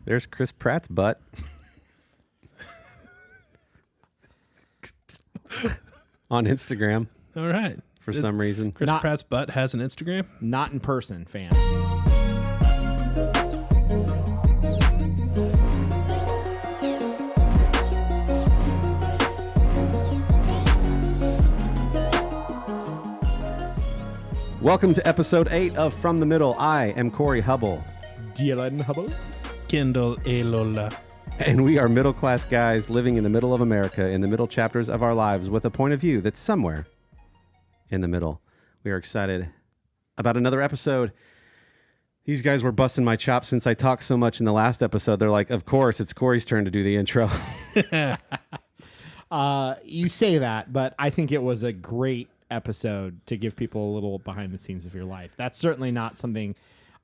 There's Chris Pratt's butt. On Instagram. All right. For some reason. Chris Pratt's butt has an Instagram? Not in person, fans. Welcome to episode 8 of From the Middle. I am Corey Hubble. Dylan Hubble. Kendall Elola. And we are middle-class guys living in the middle of America, in the middle chapters of our lives, with a point of view that's somewhere in the middle. We are excited about another episode. These guys were busting my chops since I talked so much in the last episode. They're like, of course, it's Corey's turn to do the intro. You say that, but I think it was a great episode to give people a little behind the scenes of your life. That's certainly not something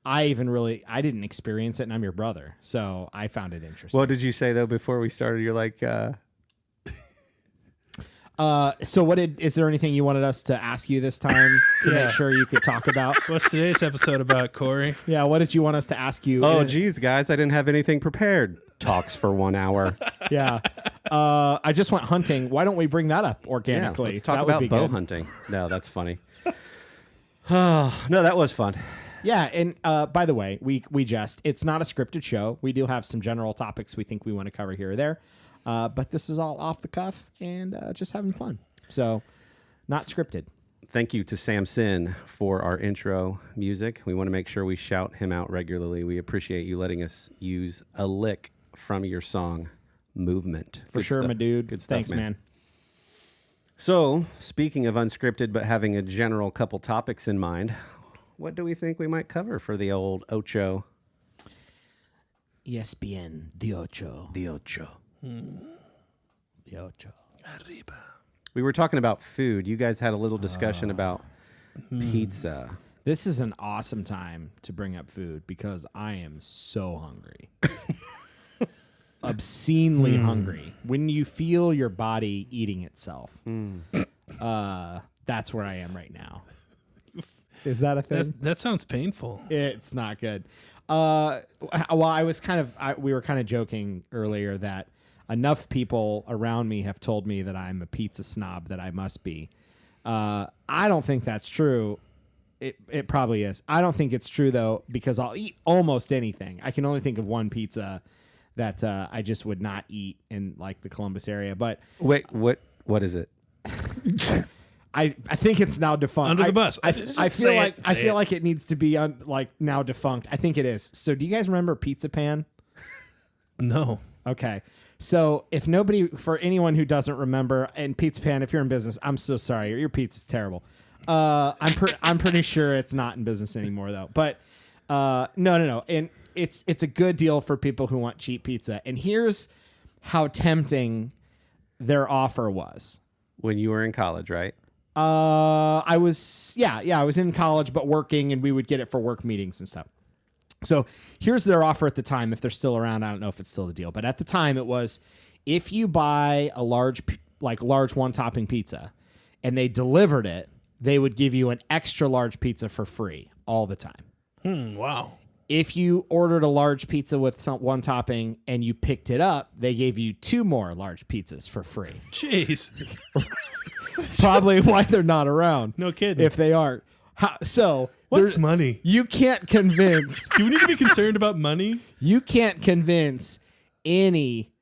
I didn't experience it, and I'm your brother, so I found it interesting. What did you say, though, before we started? You're like... So is there anything you wanted us to ask you this time to make sure you could talk about? What's today's episode about, Corey? Yeah, what did you want us to ask you? Oh, geez, guys, I didn't have anything prepared. Talks for 1 hour. Yeah. I just went hunting. Why don't we bring that up organically? Yeah, let's talk about bow hunting. No, that's funny. No, that was fun. Yeah, and by the way, it's not a scripted show. We do have some general topics we think we want to cover here or there. But this is all off the cuff and just having fun. So, not scripted. Thank you to Sam Sin for our intro music. We want to make sure we shout him out regularly. We appreciate you letting us use a lick from your song, Movement. For sure, my dude. Good stuff, Thanks, man. So, speaking of unscripted, but having a general couple topics in mind, what do we think we might cover for the old Ocho? ESPN, the Ocho. The Ocho. The Ocho. Arriba. We were talking about food. You guys had a little discussion about pizza. This is an awesome time to bring up food because I am so hungry. Obscenely hungry. When you feel your body eating itself, that's where I am right now. Is that a thing? That sounds painful. It's not good. Well, we were kind of joking earlier that enough people around me have told me that I'm a pizza snob that I must be. I don't think that's true. It probably is. I don't think it's true though, because I'll eat almost anything. I can only think of one pizza that I just would not eat in like the Columbus area. But wait, what is it? I think it's now defunct. Under the bus. I feel like it needs to be now defunct. I think it is. So do you guys remember Pizza Pan? No. Okay. So for anyone who doesn't remember, and Pizza Pan, if you're in business, I'm so sorry. Your pizza's terrible. I'm pretty sure it's not in business anymore though. But no. And it's a good deal for people who want cheap pizza. And here's how tempting their offer was. When you were in college, right? I was in college, but working, and we would get it for work meetings and stuff. So here's their offer at the time. If they're still around, I don't know if it's still the deal, but at the time it was, if you buy a large one topping pizza and they delivered it, they would give you an extra large pizza for free all the time. Wow. If you ordered a large pizza with one topping and you picked it up, they gave you 2 more large pizzas for free. Jeez. Probably why they're not around. No kidding. If they aren't. What's money? You can't convince. Do we need to be concerned about money? You can't convince any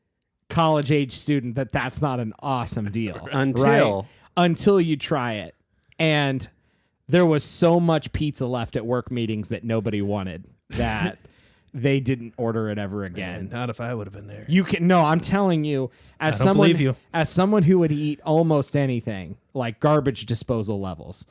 college age student that that's not an awesome deal. Until you try it. And there was so much pizza left at work meetings that nobody wanted that they didn't order it ever again. Man, not if I would have been there. I'm telling you, as someone who would eat almost anything, like garbage disposal levels,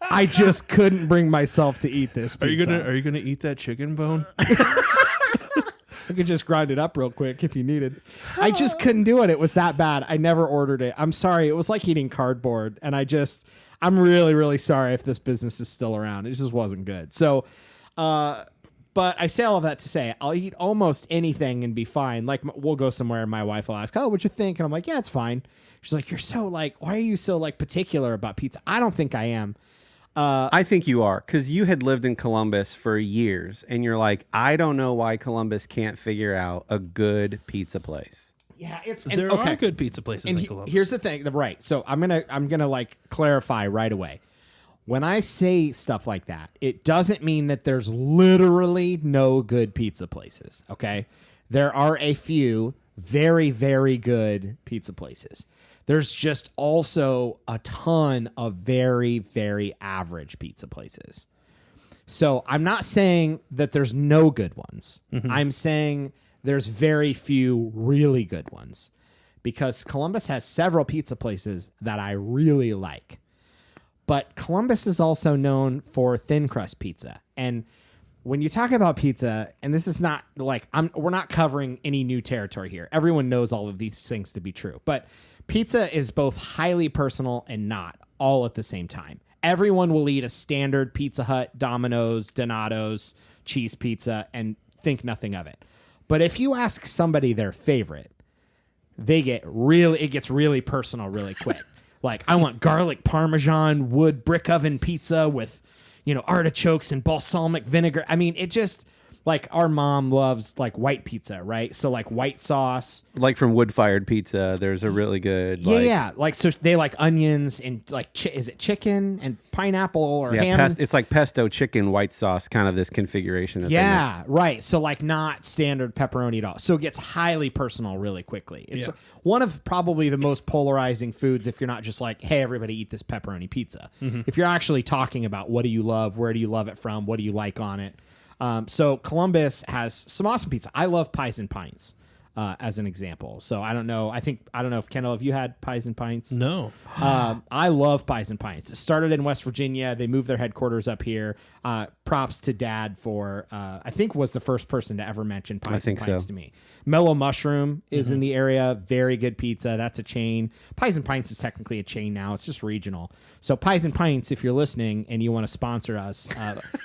I just couldn't bring myself to eat this pizza. Are you gonna eat that chicken bone? I could just grind it up real quick if you needed. I just couldn't do it. It was that bad. I never ordered it. I'm sorry. It was like eating cardboard. And I'm really, really sorry if this business is still around. It just wasn't good. So, but I say all of that to say I'll eat almost anything and be fine. Like we'll go somewhere and my wife will ask, "Oh, what'd you think?" And I'm like, "Yeah, it's fine." She's like, "You're so why are you so particular about pizza?" I don't think I am. I think you are, because you had lived in Columbus for years, and you're like, I don't know why Columbus can't figure out a good pizza place. Yeah, it's There are good pizza places in Columbus. Here's the thing, right? So I'm gonna like clarify right away. When I say stuff like that, it doesn't mean that there's literally no good pizza places. Okay, there are a few very, very good pizza places. There's just also a ton of very, very average pizza places. So I'm not saying that there's no good ones. I'm saying there's very few really good ones, because Columbus has several pizza places that I really like. But Columbus is also known for thin crust pizza. And when you talk about pizza, and this is not like we're not covering any new territory here. Everyone knows all of these things to be true. But pizza is both highly personal and not, all at the same time. Everyone will eat a standard Pizza Hut, Domino's, Donato's, cheese pizza and think nothing of it. But if you ask somebody their favorite, it gets really personal really quick. Like, I want garlic Parmesan wood brick oven pizza with, artichokes and balsamic vinegar. I mean, it just, like, our mom loves, like, white pizza, right? So, like, white sauce. Like from wood-fired pizza, there's a really good... Yeah. Like, so they like onions and, like, is it chicken and pineapple or ham? It's like pesto chicken white sauce, kind of this configuration. That they make. Right. So, like, not standard pepperoni at all. So it gets highly personal really quickly. It's one of probably the most polarizing foods if you're not just like, hey, everybody eat this pepperoni pizza. If you're actually talking about what do you love, where do you love it from, what do you like on it. So Columbus has some awesome pizza. I love Pies and Pints, as an example. So I don't know if Kendall, have you had Pies and Pints? No. I love Pies and Pints. It started in West Virginia. They moved their headquarters up here. Props to Dad for, I think was the first person to ever mention Pies and Pints to me. Mellow Mushroom is in the area. Very good pizza. That's a chain. Pies and Pints is technically a chain now. It's just regional. So Pies and Pints, if you're listening and you want to sponsor us,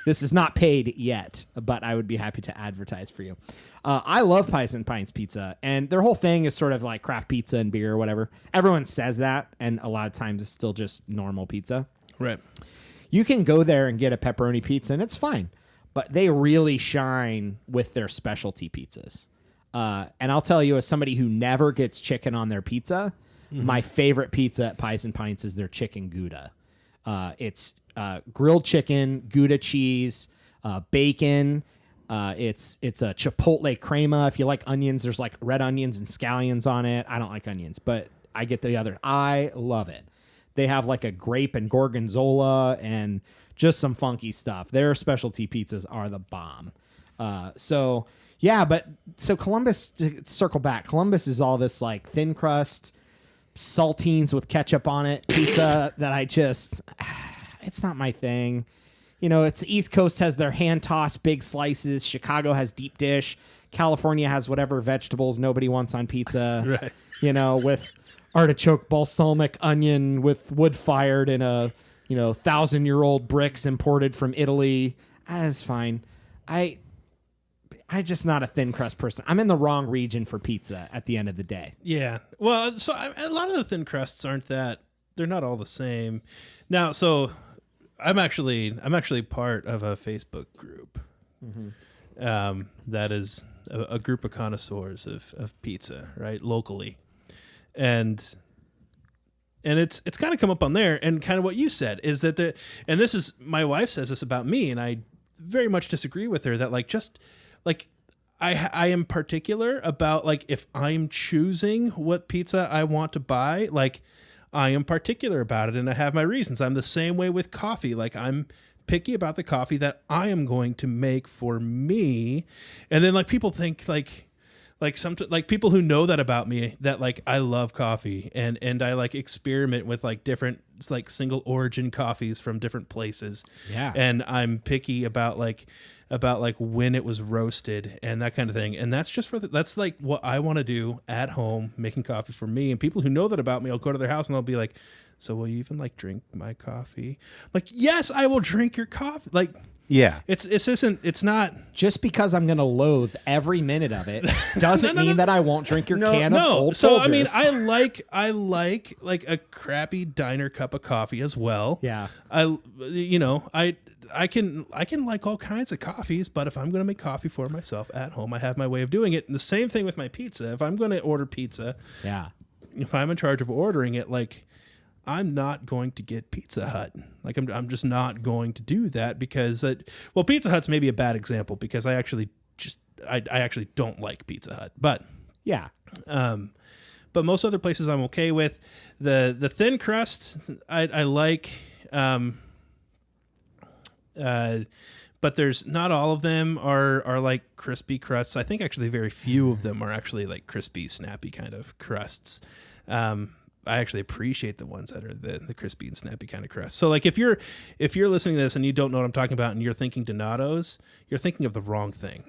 this is not paid yet, but I would be happy to advertise for you. I love Pies and Pints pizza, and their whole thing is sort of like craft pizza and beer or whatever. Everyone says that, and a lot of times it's still just normal pizza. Right. You can go there and get a pepperoni pizza, and it's fine, but they really shine with their specialty pizzas. And I'll tell you, as somebody who never gets chicken on their pizza, my favorite pizza at Pies and Pints is their chicken Gouda. It's grilled chicken, Gouda cheese, bacon. It's a chipotle crema. If you like onions, there's like red onions and scallions on it. I don't like onions, but I get the other. I love it. They have like a grape and gorgonzola and just some funky stuff. Their specialty pizzas are the bomb. So Columbus, to circle back, Columbus is all this like thin crust, saltines with ketchup on it pizza that it's not my thing. It's the East Coast has their hand tossed big slices. Chicago has deep dish. California has whatever vegetables nobody wants on pizza. Right. With artichoke, balsamic, onion with wood fired in a 1,000-year-old bricks imported from Italy. That's fine. I just not a thin crust person. I'm in the wrong region for pizza at the end of the day. Yeah. Well, so a lot of the thin crusts they're not all the same. Now, so I'm actually part of a Facebook group that is a group of connoisseurs of pizza, right, locally, and it's kind of come up on there, and kind of what you said is that and this is, my wife says this about me, and I very much disagree with her, that I am particular about, like, if I'm choosing what pizza I want to buy, like, I am particular about it, and I have my reasons. I'm the same way with coffee. Like, I'm picky about the coffee that I am going to make for me. And then, like, people think like people who know that about me, that like I love coffee, and I like experiment with like different like single origin coffees from different places. Yeah. And I'm picky about when it was roasted and that kind of thing. And that's just that's like what I want to do at home, making coffee for me. And people who know that about me, I'll go to their house and they'll be like, So will you even like drink my coffee? Like, yes, I will drink your coffee. Like, Yeah. it's not. Just because I'm going to loathe every minute of it doesn't mean that I won't drink your can of No. Old So Folgers. I mean, I like a crappy diner cup of coffee as well. Yeah. I can like all kinds of coffees, but if I'm going to make coffee for myself at home, I have my way of doing it. And the same thing with my pizza. If I'm going to order pizza, Yeah. if I'm in charge of ordering it, like, I'm not going to get Pizza Hut. Like, I'm just not going to do that because Pizza Hut's maybe a bad example because I actually don't like Pizza Hut, but Yeah. but most other places I'm okay with. The thin crust I like, but there's not all of them are like crispy crusts. I think actually very few of them are actually like crispy, snappy kind of crusts. I actually appreciate the ones that are the crispy and snappy kind of crust. So like if you're listening to this and you don't know what I'm talking about and you're thinking Donato's, you're thinking of the wrong thing.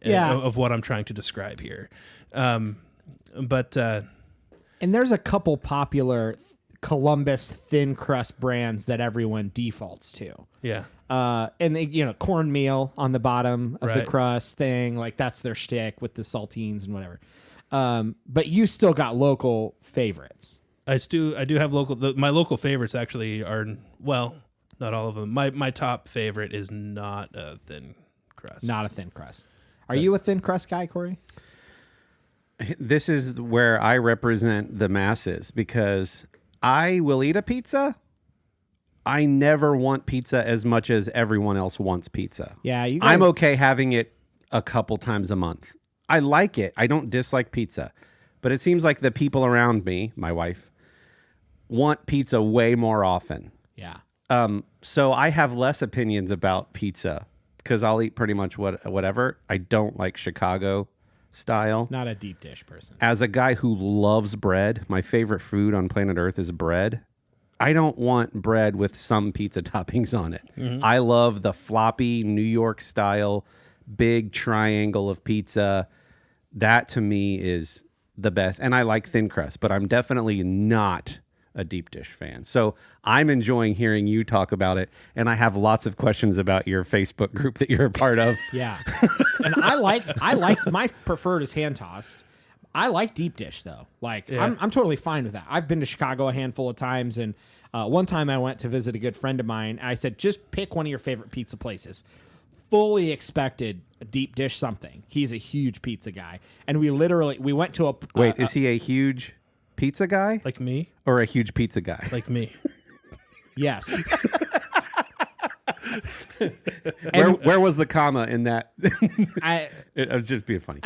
Yeah. Of what I'm trying to describe here. And there's a couple popular Columbus thin crust brands that everyone defaults to. yeah. And they, cornmeal on the bottom of the Right. crust thing, like that's their shtick with the saltines and whatever. But you still got local favorites. I do have my local favorites actually are, well, not all of them. My top favorite is not a thin crust. Not a thin crust. Are you a thin crust guy, Corey? This is where I represent the masses because I will eat a pizza. I never want pizza as much as everyone else wants pizza. Yeah, you guys, I'm okay having it a couple times a month. I like it. I don't dislike pizza. But it seems like the people around me, my wife, want pizza way more often. Yeah. So I have less opinions about pizza because I'll eat pretty much whatever. I don't like Chicago style. Not a deep dish person. As a guy who loves bread, my favorite food on planet Earth is bread. I don't want bread with some pizza toppings on it. Mm-hmm. I love the floppy New York style big triangle of pizza. That to me is the best. And I like thin crust, but I'm definitely not a deep dish fan. So I'm enjoying hearing you talk about it. And I have lots of questions about your Facebook group that you're a part of. Yeah. And I like my preferred is hand tossed. I like deep dish though. Like Yeah. I'm totally fine with that. I've been to Chicago a handful of times, and one time I went to visit a good friend of mine. And I said, just pick one of your favorite pizza places. Fully expected a deep dish something. He's a huge pizza guy, and we went to a Wait, is he a huge pizza guy Like me? or a huge pizza guy? Like me. yes. Where was the comma in that? I It was just being funny.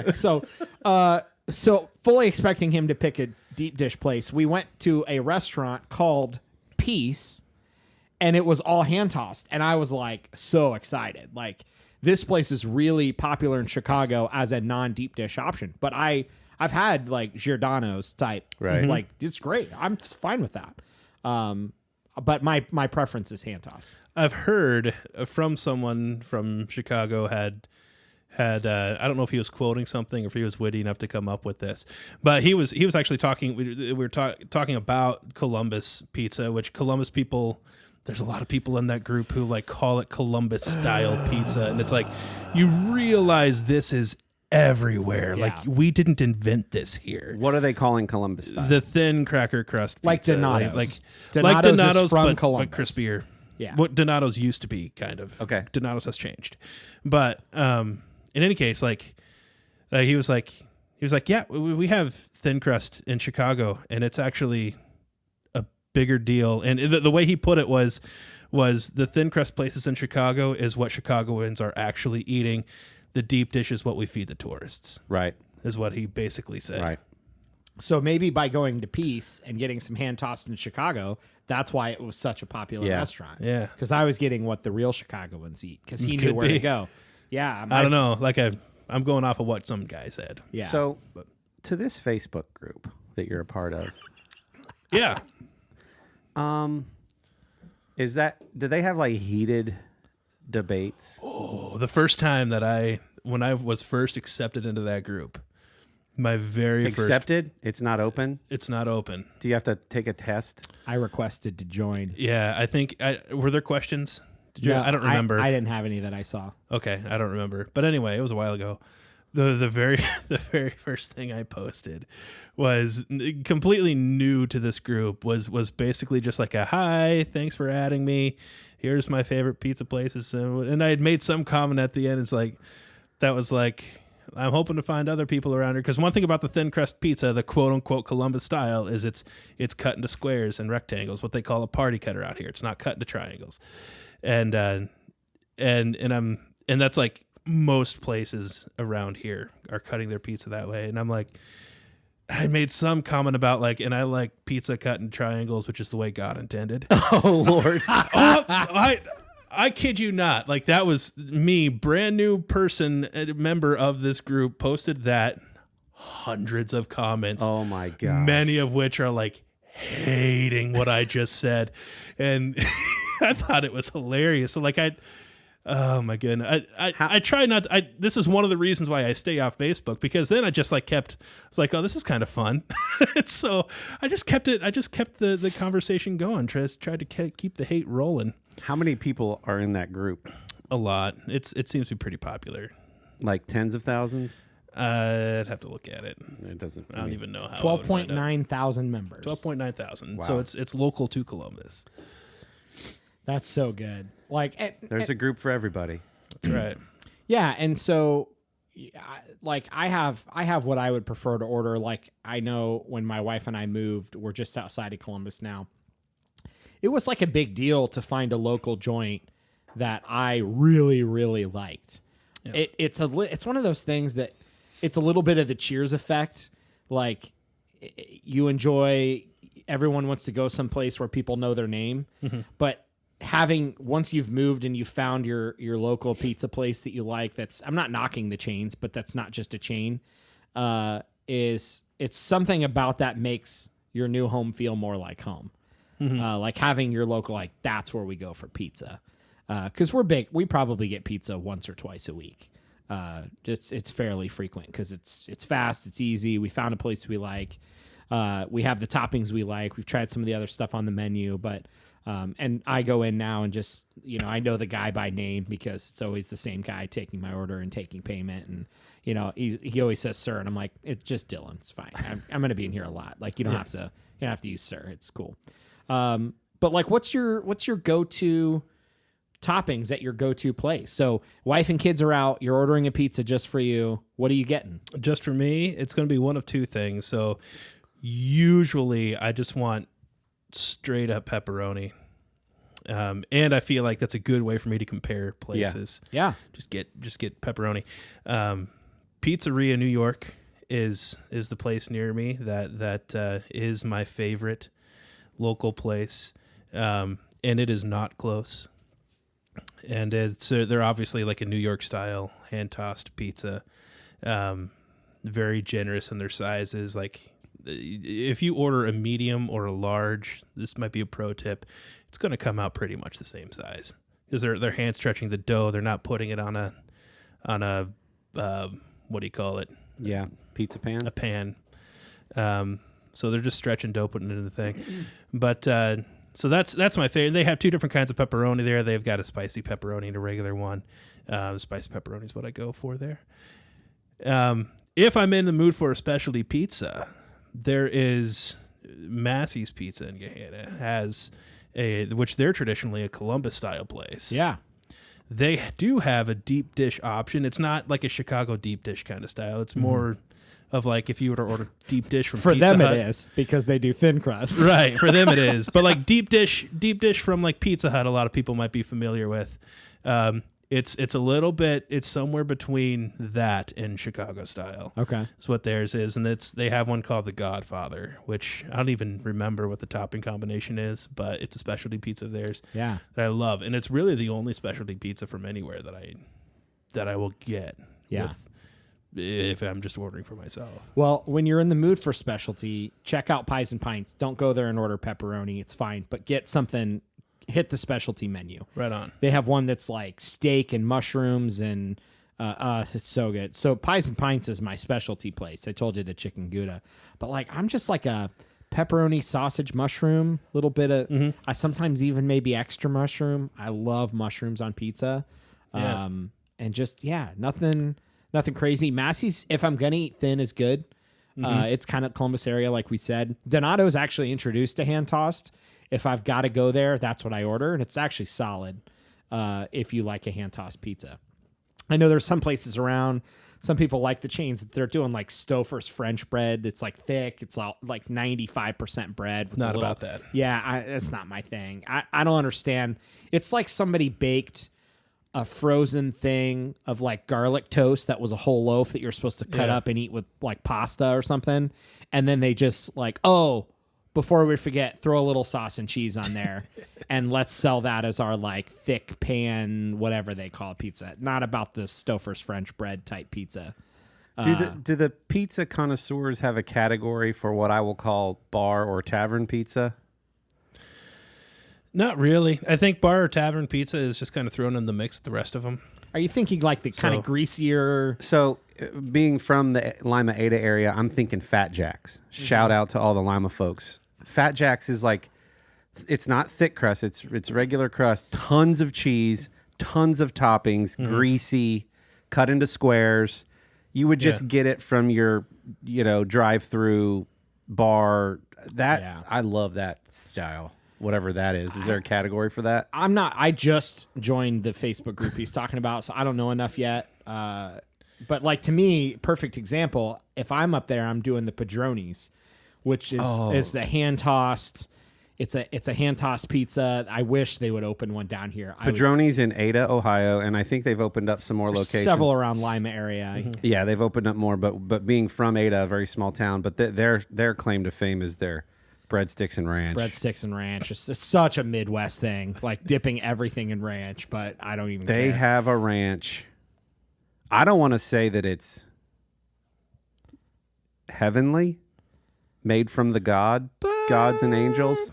So fully expecting him to pick a deep dish place, we went to a restaurant called Peace, and it was all hand tossed, and I was like so excited. Like, this place is really popular in Chicago as a non deep dish option. But I've had like Giordano's type, Right. Like, it's great. I'm fine with that. But my preference is hand toss. I've heard from someone from Chicago had I don't know if he was quoting something or if he was witty enough to come up with this, but he was actually talking. We were talking about Columbus pizza, which Columbus people. There's a lot of people in that group who like call it Columbus style pizza, and it's like you realize this is everywhere. Yeah. Like, we didn't invent this here. What are they calling Columbus style? The thin cracker crust pizza. Like Donato's. Like Donato's is from but Columbus. crispier. Yeah. What Donato's used to be, kind of. Okay. Donato's has changed. But in any case, like he was like, yeah, we have thin crust in Chicago, and it's actually a bigger deal. And the way he put it was the thin crust places in Chicago is what Chicagoans are actually eating. The deep dish is what we feed the tourists, Right. is what he basically said. Right. So maybe by going to Peace and getting some hand tossed in Chicago, that's why it was such a popular Yeah. restaurant. Yeah. Because I was getting what the real Chicagoans eat because he knew Could where be. to go. Yeah. I don't know. Like I'm going off of what some guy said. Yeah. So to this Facebook group that you're a part of, Yeah. do they have like heated debates? The first time when I was first accepted into that group, My very first. Accepted? It's not open? It's not open. Do you have to take a test? I requested to join. Yeah, I think. Were there questions? Did you? No, I don't remember. I didn't have any that I saw. Okay, I don't remember. But anyway, it was a while ago. The very the very first thing I posted was completely new to this group. Was basically just like a hi, thanks for adding me. Here's my favorite pizza places, and I had made some comment at the end. It's like that was like, I'm hoping to find other people around here, because one thing about the thin crust pizza, the quote unquote Columbus style, is it's cut into squares and rectangles, what they call a party cutter out here. It's not cut into triangles, and that's like most places around here are cutting their pizza that way. And I'm like, I made some comment about like, and I like pizza cut in triangles, which is the way God intended. Oh, Lord. I kid you not. Like, that was me, brand new person, a member of this group, posted that. Hundreds of comments. Oh, my God. Many of which are like hating what I just said. And I thought it was hilarious. So like, oh my goodness. I try not to, this is one of the reasons why I stay off Facebook, because then I just like it's like, oh, this is kind of fun. So I just kept the conversation going. Tried to keep the hate rolling. How many people are in that group? A lot. It seems to be pretty popular. Like tens of thousands? I'd have to look at it. It doesn't. I don't even know how. 12.9 thousand members. 12.9 thousand. Wow. So it's local to Columbus. That's so good. Like, There's a group for everybody. That's right. yeah, and so, like, I have what I would prefer to order. Like, I know when my wife and I moved, we're just outside of Columbus now. It was like a big deal to find a local joint that I really, really liked. Yeah. It's one of those things that it's a little bit of the Cheers effect. Like, you enjoy, everyone wants to go someplace where people know their name, but once you've moved and you found your local pizza place that you like, I'm not knocking the chains, but that's not just a chain, it's something about that makes your new home feel more like home. Like having your local, like, that's where we go for pizza. Cause we're big. We probably get pizza once or twice a week. It's fairly frequent cause it's fast. It's easy. We found a place we like. We have the toppings we like. We've tried some of the other stuff on the menu, but, and I go in now and just, I know the guy by name because it's always the same guy taking my order and taking payment. And, he always says, sir. And I'm like, it's just Dylan. It's fine. I'm going to be in here a lot. Like, you don't have to use sir. It's cool. But like, what's your go-to toppings at your go-to place? So wife and kids are out. You're ordering a pizza just for you. What are you getting? Just for me, it's going to be one of two things. So usually I just want straight up pepperoni. And I feel like that's a good way for me to compare places. Yeah. Just get pepperoni. Pizzeria New York is the place near me that is my favorite local place. And it is not close. And they're obviously like a New York style hand tossed pizza. Very generous in their sizes. Like, if you order a medium or a large, this might be a pro tip. It's going to come out pretty much the same size because they're hand stretching the dough. They're not putting it on a what do you call it? Yeah, pizza pan. A pan. So they're just stretching dough, putting it in the thing. But so that's my favorite. They have two different kinds of pepperoni there. They've got a spicy pepperoni and a regular one. Spicy pepperoni is what I go for there. If I'm in the mood for a specialty pizza, there is Massey's Pizza in Gahanna has which they're traditionally a Columbus style place. Yeah. They do have a deep dish option. It's not like a Chicago deep dish kind of style. It's more of like if you were to order deep dish from For Pizza them Hut. it is because they do thin crust. Right, for them it is. But like deep dish from like Pizza Hut, a lot of people might be familiar with. It's a little bit. It's somewhere between that and Chicago style. Okay, that's what theirs is, and they have one called the Godfather, which I don't even remember what the topping combination is, but it's a specialty pizza of theirs. Yeah, that I love, and it's really the only specialty pizza from anywhere that I will get. Yeah. If I'm just ordering for myself. Well, when you're in the mood for specialty, check out Pies and Pints. Don't go there and order pepperoni. It's fine, but get something. Hit the specialty menu. Right on. They have one that's like steak and mushrooms and It's so good. So Pies and Pints is my specialty place. I told you the chicken Gouda, but like I'm just like a pepperoni sausage mushroom, little bit of. I sometimes even maybe extra mushroom. I love mushrooms on pizza, Yeah. and just nothing crazy. Massey's, if I'm gonna eat thin, is good. It's kind of Columbus area, like we said. Donato's actually introduced to hand tossed. If I've got to go there, that's what I order, and it's actually solid. If you like a hand tossed pizza. I know there's some places around. Some people like the chains that they're doing like Stouffer's French bread. It's like thick. It's all like 95% bread. With Not about that. Yeah, it's not my thing. I don't understand. It's like somebody baked a frozen thing of like garlic toast that was a whole loaf that you're supposed to cut up and eat with like pasta or something. And then they just like, oh, before we forget, throw a little sauce and cheese on there and let's sell that as our like thick pan, whatever they call it, pizza. Not about the Stouffer's French bread type pizza. Do the pizza connoisseurs have a category for what I will call bar or tavern pizza? Not really. I think bar or tavern pizza is just kind of thrown in the mix with the rest of them. Are you thinking like the kind of greasier? So, being from the Lima Ada area, I'm thinking Fat Jack's. Shout out to all the Lima folks. Fat Jack's is like, it's not thick crust. It's regular crust. Tons of cheese, tons of toppings, greasy, cut into squares. You would just get it from your, drive-through bar. I love that style. Whatever that is. Is there a category for that? I just joined the Facebook group he's talking about, so I don't know enough yet. But like to me, perfect example, if I'm up there, I'm doing the Padronis, which is the hand tossed. It's a hand tossed pizza. I wish they would open one down here. Padroni's in Ada, Ohio, and I think they've opened up some more locations. Several around Lima area. Yeah, they've opened up more, but being from Ada, a very small town, but their claim to fame is their breadsticks and ranch. Breadsticks and ranch. It's such a Midwest thing, like dipping everything in ranch, but I don't even care. They have a ranch. I don't want to say that it's heavenly, made from the gods and angels.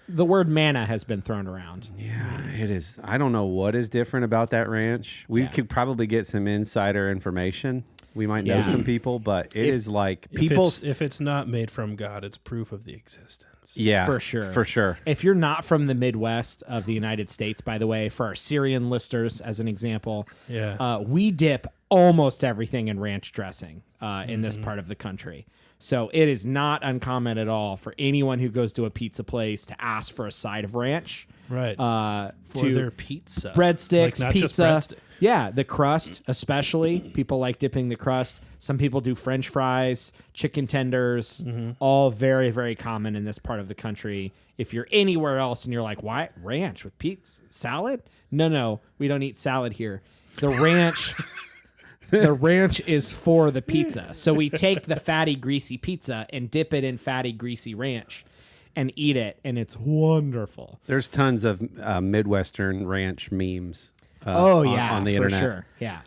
The word manna has been thrown around. Yeah, it is. I don't know what is different about that ranch. We could probably get some insider information. We might know some people, but it is like people's. If it's not made from God, it's proof of the existence. Yeah, for sure. For sure. If you're not from the Midwest of the United States, by the way, for our Syrian listeners, as an example, we dip almost everything in ranch dressing in this part of the country. So it is not uncommon at all for anyone who goes to a pizza place to ask for a side of ranch. Right. For their pizza. Breadsticks, not pizza. Just breadstick. Yeah, the crust, especially. People like dipping the crust. Some people do French fries, chicken tenders, all very, very common in this part of the country. If you're anywhere else and you're like, why ranch with pizza? Salad? No, we don't eat salad here. The ranch... The ranch is for the pizza. So we take the fatty, greasy pizza and dip it in fatty, greasy ranch and eat it, and it's wonderful. There's tons of Midwestern ranch memes on the internet. For sure. Yeah.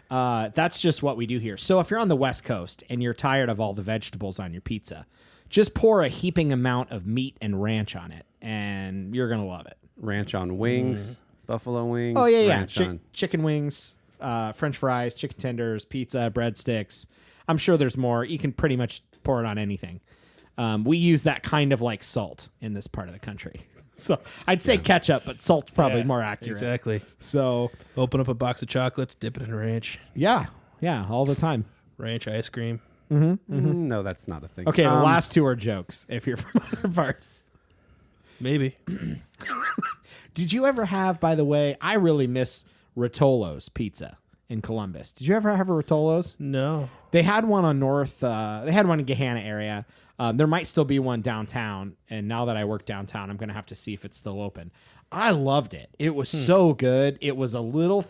That's just what we do here. So if you're on the West Coast and you're tired of all the vegetables on your pizza, just pour a heaping amount of meat and ranch on it, and you're going to love it. Ranch on wings, buffalo wings. Oh, yeah. Ranch on Chicken wings. French fries, chicken tenders, pizza, breadsticks. I'm sure there's more. You can pretty much pour it on anything. We use that kind of like salt in this part of the country. So I'd say ketchup, but salt's probably more accurate. Exactly. So open up a box of chocolates, dip it in ranch. Yeah, all the time. Ranch ice cream. No, that's not a thing. Okay, the last two are jokes. If you're from other parts, maybe. Did you ever have? By the way, I really miss Rotolo's pizza in Columbus. Did you ever have a Rotolo's? No. They had one on North. They had one in Gahanna area. There might still be one downtown. And now that I work downtown, I'm going to have to see if it's still open. I loved it. It was so good. It was a little.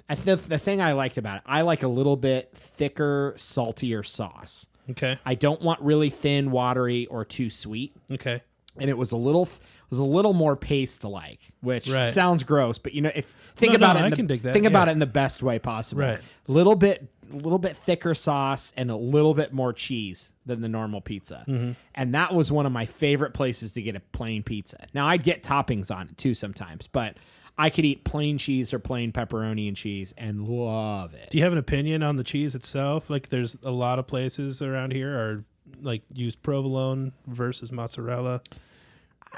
The thing I liked about it, I like a little bit thicker, saltier sauce. Okay. I don't want really thin, watery, or too sweet. Okay. And it was a little more paste-like, which sounds gross, but think about it in the best way possible. Right. Little bit thicker sauce and a little bit more cheese than the normal pizza. And that was one of my favorite places to get a plain pizza. Now I'd get toppings on it too sometimes, but I could eat plain cheese or plain pepperoni and cheese and love it. Do you have an opinion on the cheese itself? Like, there's a lot of places around here are like use provolone versus mozzarella.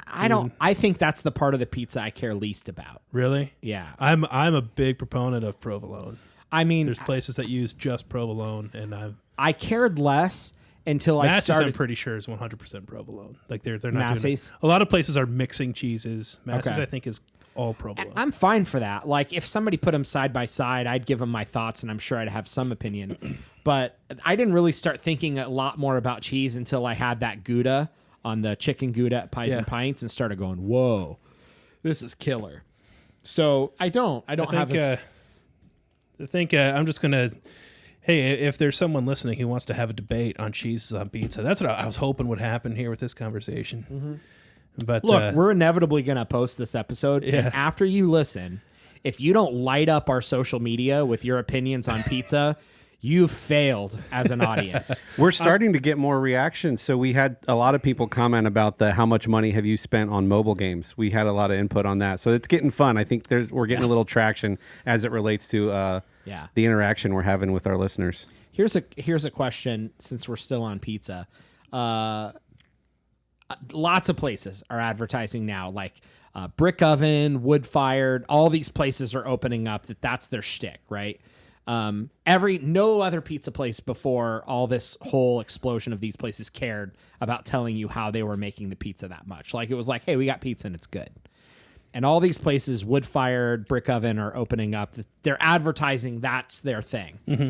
I think that's the part of the pizza I care least about. Really? Yeah. I'm a big proponent of provolone. I mean, There's places that use just provolone, and I cared less until I Massey's, started. I'm pretty sure, is 100% provolone. Like they're not Massey's? doing it. A lot of places are mixing cheeses. Massey's, Okay. I think, is all provolone. And I'm fine for that. Like if somebody put them side by side, I'd give them my thoughts, and I'm sure I'd have some opinion. But I didn't really start thinking a lot more about cheese until I had that Gouda on the chicken Gouda at Pies and Pints, and started going, "Whoa, this is killer." So I don't have. I think I'm just gonna. Hey, if there's someone listening who wants to have a debate on cheeses on pizza, that's what I was hoping would happen here with this conversation. Mm-hmm. But look, we're inevitably going to post this episode. Yeah. And after you listen, if you don't light up our social media with your opinions on pizza, you've failed as an audience. We're starting to get more reactions. So we had a lot of people comment about the how much money have you spent on mobile games. We had a lot of input on that. So it's getting fun. I think we're getting a little traction as it relates to the interaction we're having with our listeners. Here's a question, since we're still on pizza. Lots of places are advertising now, like brick oven, wood fired. All these places are opening up. That's their shtick, right? No other pizza place before all this whole explosion of these places cared about telling you how they were making the pizza that much. Like it was like, hey, we got pizza and it's good. And all these places, wood fired, brick oven, are opening up. They're advertising that's their thing. Mm-hmm.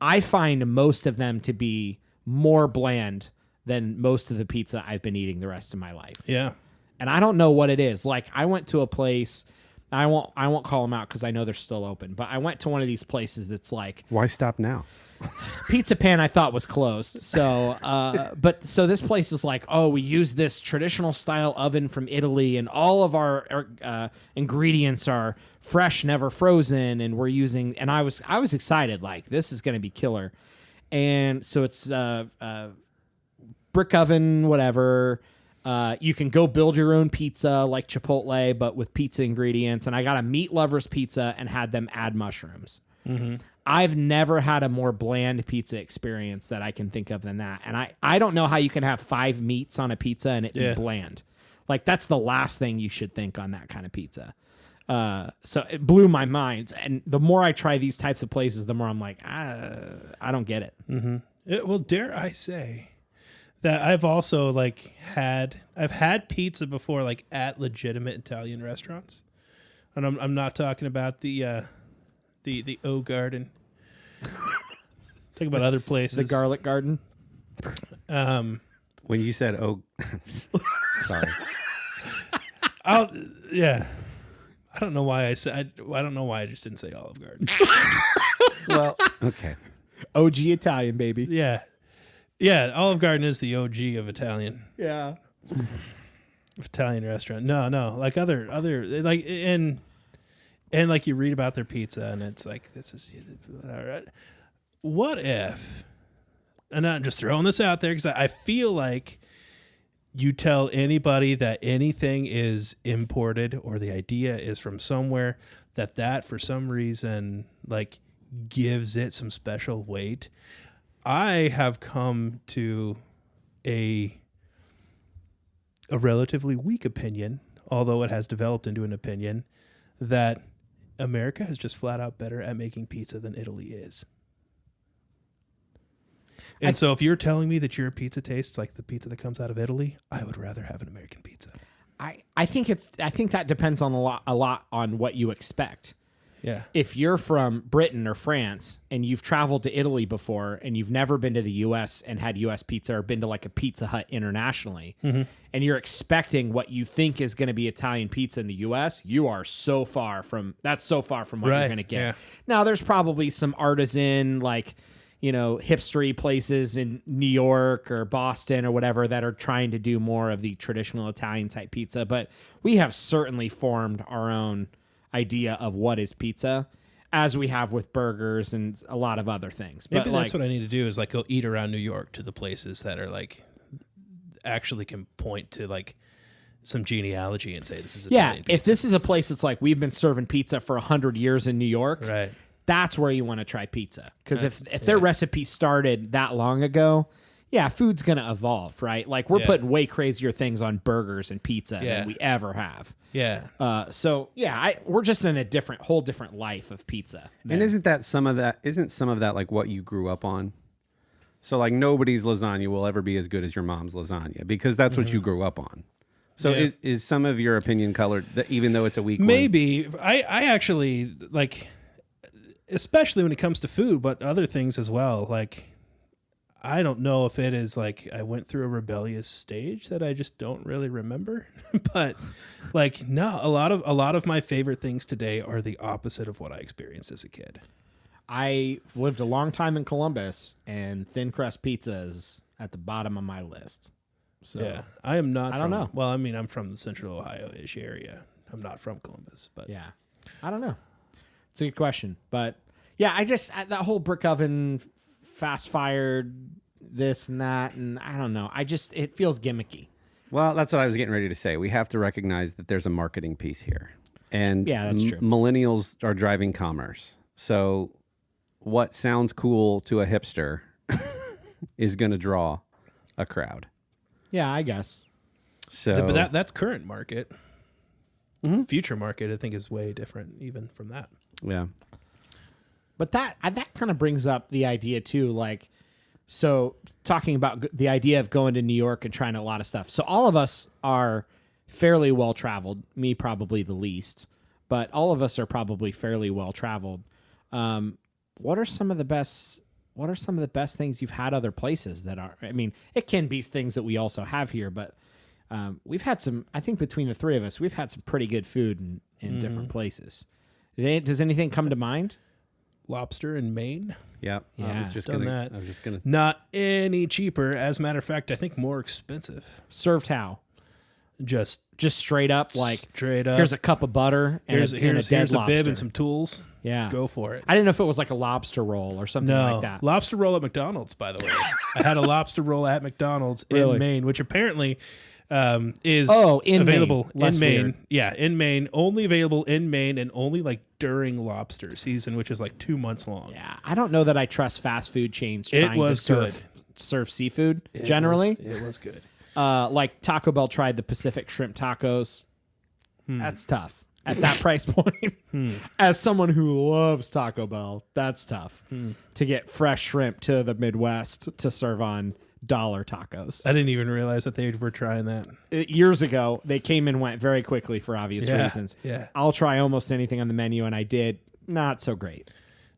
I find most of them to be more bland than most of the pizza I've been eating the rest of my life. yeah, And I don't know what it is. Like I went to a place, I won't call them out because I know they're still open, but I went to one of these places that's like, Why stop now? Pizza Pan I thought was closed. So so this place is like, oh, we use this traditional style oven from Italy, and all of our ingredients are fresh, never frozen, and we're using. And I was excited, like this is going to be killer. And so it's brick oven, whatever. You can go build your own pizza like Chipotle, but with pizza ingredients. And I got a meat lover's pizza and had them add mushrooms. Mm-hmm. I've never had a more bland pizza experience that I can think of than that. And I don't know how you can have 5 meats on a pizza and it be bland. Like that's the last thing you should think on that kind of pizza. So it blew my mind. And the more I try these types of places, the more I'm like, I don't get it. Mm-hmm. Well, dare I say that I've also I've had pizza before, like at legitimate Italian restaurants, and I'm not talking about the O Garden. Talking about other places. The Garlic Garden. When you said, "Oh," sorry. I don't know why I said. I don't know why I just didn't say Olive Garden. Well, okay. OG Italian, baby. Yeah. Olive Garden is the OG of Italian. Yeah. Italian restaurant. No, like other like and like you read about their pizza and it's like this is all right. What if? And I'm just throwing this out there because I feel like you tell anybody that anything is imported or the idea is from somewhere that for some reason like gives it some special weight. I have come to a relatively weak opinion, although it has developed into an opinion, that America is just flat out better at making pizza than Italy is. And so if you're telling me that your pizza tastes like the pizza that comes out of Italy, I would rather have an American pizza. I think that depends on a lot on what you expect. Yeah. If you're from Britain or France and you've traveled to Italy before and you've never been to the U.S. and had U.S. pizza or been to like a Pizza Hut internationally, and you're expecting what you think is going to be Italian pizza in the U.S., you are so far from what you're going to get. Yeah. Now, there's probably some artisan, like, hipstery places in New York or Boston or whatever that are trying to do more of the traditional Italian type pizza. But we have certainly formed our own idea of what is pizza, as we have with burgers and a lot of other things. Maybe but that's what I need to do is like go eat around New York to the places that are like actually can point to like some genealogy and say this is Yeah, Italian if pizza. this is a place that's like we've been serving pizza for 100 years in New York, Right. that's where you want to try pizza. Because if their recipe started that long ago, yeah, food's going to evolve, right? Like we're putting way crazier things on burgers and pizza than we ever have. Yeah. So yeah, we're just in a whole different life of pizza. And isn't some of that like what you grew up on? So like nobody's lasagna will ever be as good as your mom's lasagna because that's what you grew up on. So is some of your opinion colored that even though it's a weak one? Maybe. I actually like, especially when it comes to food, but other things as well. Like, I don't know if it is like I went through a rebellious stage that I just don't really remember. But like, no, a lot of my favorite things today are the opposite of what I experienced as a kid. I lived a long time in Columbus, and thin crust pizza is at the bottom of my list. So Yeah, I am not. I don't know. Well, I mean, I'm from the Central Ohio-ish area. I'm not from Columbus, but yeah, I don't know. It's a good question, but yeah, that whole brick oven, fast fired, this and that, and I don't know. It feels gimmicky. Well, that's what I was getting ready to say. We have to recognize that there's a marketing piece here, and Yeah, that's true. Millennials are driving commerce. So, what sounds cool to a hipster is going to draw a crowd. Yeah, I guess. So, but that's current market. Future market, I think, is way different even from that. yeah. But that kind of brings up the idea too, like, so talking about the idea of going to New York and trying a lot of stuff. So all of us are fairly well traveled. Me probably the least, but all of us are probably fairly well traveled. What are some of the best things you've had other places that are? I mean, it can be things that we also have here, but we've had some. I think between the three of us, we've had some pretty good food in different places. Does anything come to mind? Lobster in Maine, Yep. Yeah, I was just done gonna. that. I was just gonna. not any cheaper. As a matter of fact, I think more expensive. Served how? Just Straight up, like straight up. here's a cup of butter and here's a dead a lobster. bib and some tools. Yeah. Go for it. I didn't know if it was like a lobster roll or something No, like that. lobster roll at McDonald's. By the way, I had a lobster roll at McDonald's Really? in Maine, which apparently is In available Maine. Less in Maine. weird. Yeah, in Maine, only available in Maine, and only like during lobster season, which is like 2 months long. Yeah, I don't know that I trust fast food chains It trying was to serve seafood It generally. it was good. Like Taco Bell tried the Pacific shrimp tacos. That's tough at that price point. As someone who loves Taco Bell, that's tough to get fresh shrimp to the Midwest to serve on dollar tacos. I didn't even realize that they were trying that. Years ago, they came and went very quickly for obvious reasons. Yeah. I'll try almost anything on the menu, and I did. Not so great.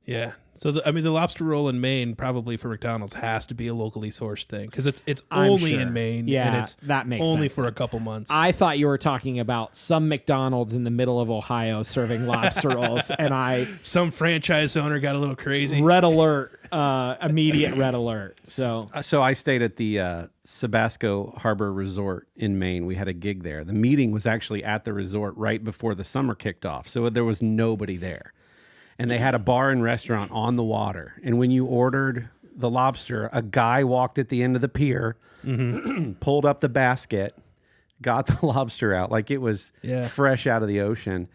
Yeah. So the lobster roll in Maine probably for McDonald's has to be a locally sourced thing because it's I'm only sure. in Maine. Yeah, and it's that makes only sense for then. a couple months. I thought you were talking about some McDonald's in the middle of Ohio serving lobster rolls, and Some franchise owner got a little crazy. red alert, immediate red alert. So I stayed at the Sabasco Harbor Resort in Maine. We had a gig there. The meeting was actually at the resort right before the summer kicked off, so there was nobody there. And they had a bar and restaurant on the water. And when you ordered the lobster, a guy walked at the end of the pier, pulled up the basket, got the lobster out like it was fresh out of the ocean.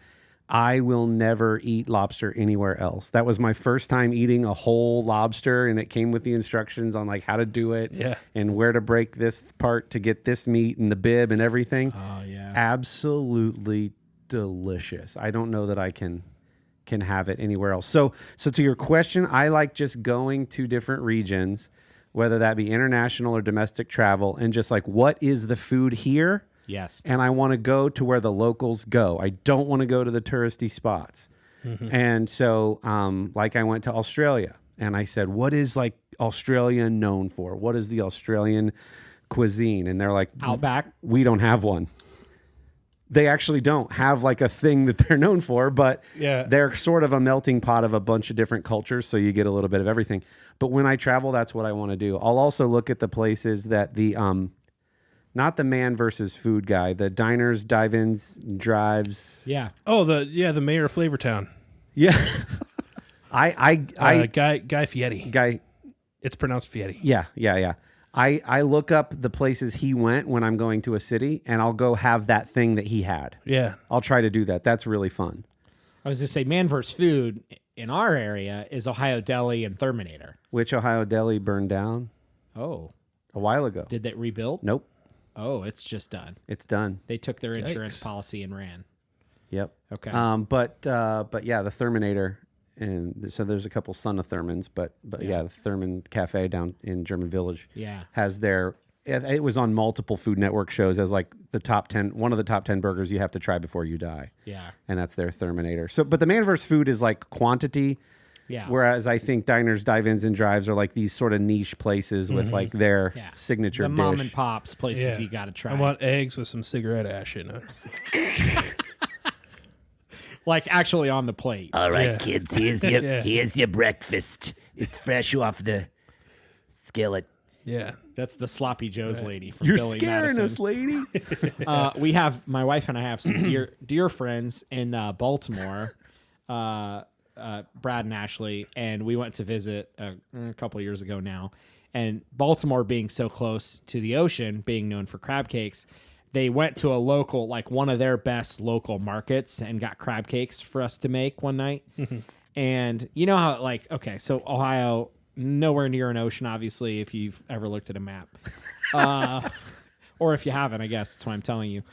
I will never eat lobster anywhere else. That was my first time eating a whole lobster, and it came with the instructions on like how to do it and where to break this part to get this meat and the bib and everything. Oh yeah. Absolutely delicious. I don't know that I can have it anywhere else. So to your question, I like just going to different regions, whether that be international or domestic travel, and just like, what is the food here? Yes. And I want to go to where the locals go. I don't want to go to the touristy spots. And so, like I went to Australia and I said, what is like Australia known for? What is the Australian cuisine? And they're like, Outback. we don't have one. They actually don't have like a thing that they're known for, but they're sort of a melting pot of a bunch of different cultures. So you get a little bit of everything. But when I travel, that's what I want to do. I'll also look at the places that the, not the man versus food guy, the diners, dive-ins, drives. Yeah. Oh, the mayor of Flavortown. Yeah. Guy Guy Fieri. Guy. It's pronounced Fieri. Yeah. I look up the places he went when I'm going to a city, and I'll go have that thing that he had. Yeah. I'll try to do that. That's really fun. I was going to say Man vs. Food in our area is Ohio Deli and Terminator. Which Ohio deli burned down Oh, a while ago? did they rebuild? Nope. Oh, it's just done. It's done. They took their insurance Yikes. policy and ran. Yep. Okay. But yeah, the Terminator, and so there's a couple Son of Thurmans, but yeah, the Thurman Cafe down in German Village, Yeah. has their. It was on multiple Food Network shows as like the top 10, one of the top 10 burgers you have to try before you die. Yeah. And that's their Terminator. So, but the Man vs. Food is like quantity. Yeah. Whereas I think diners, dive-ins, and drives are like these sort of niche places with like their signature the dish. mom and pops places Yeah. you got to try. I want eggs with some cigarette ash in it. Like actually on the plate. All right, Yeah. kids, here's your breakfast. It's fresh off the skillet. Yeah. That's the Sloppy Joe's lady from You're Billy scaring Madison. us, lady. We have my wife and I have some dear friends in Baltimore, Brad and Ashley, and we went to visit a couple years ago now. And Baltimore being so close to the ocean, being known for crab cakes, they went to a local, like one of their best local markets, and got crab cakes for us to make one night. And you know how, like, okay, so Ohio, nowhere near an ocean, obviously, if you've ever looked at a map. Or if you haven't, I guess that's why I'm telling you.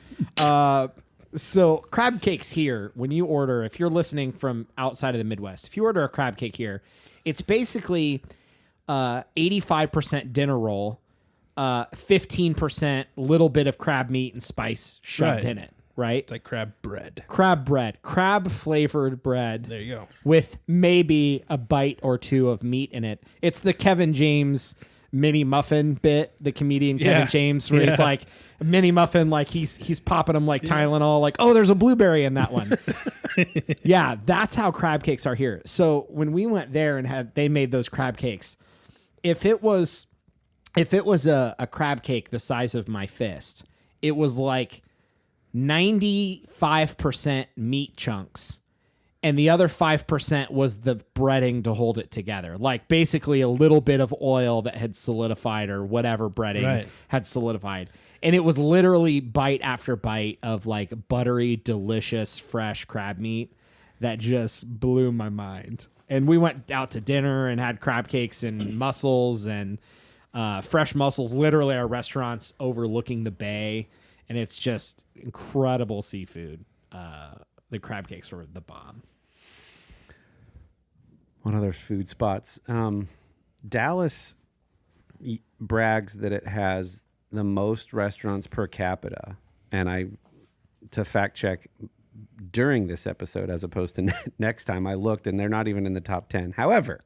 So crab cakes here, when you order, if you're listening from outside of the Midwest, if you order a crab cake here, it's basically 85% dinner roll, 15% little bit of crab meat and spice shoved Right. in it, right? It's like crab bread. Crab bread, crab flavored bread There you go. with maybe a bite or two of meat in it. It's the Kevin James mini muffin bit, the comedian Kevin Yeah. James, where he's Yeah. like a mini muffin, like he's popping them like Tylenol, like, oh, there's a blueberry in that one. Yeah, that's how crab cakes are here. So when we went there and they made those crab cakes, if it was a crab cake the size of my fist, it was like 95% meat chunks, and the other 5% was the breading to hold it together. Like basically a little bit of oil that had solidified or whatever breading Right. had solidified. And it was literally bite after bite of like buttery, delicious, fresh crab meat that just blew my mind. And we went out to dinner and had crab cakes and mussels and fresh mussels. Literally our restaurant's overlooking the bay, and it's just incredible seafood. The crab cakes were the bomb. What other food spots? Dallas brags that it has the most restaurants per capita, and to fact check during this episode as opposed to next time, I looked and they're not even in the top 10. However,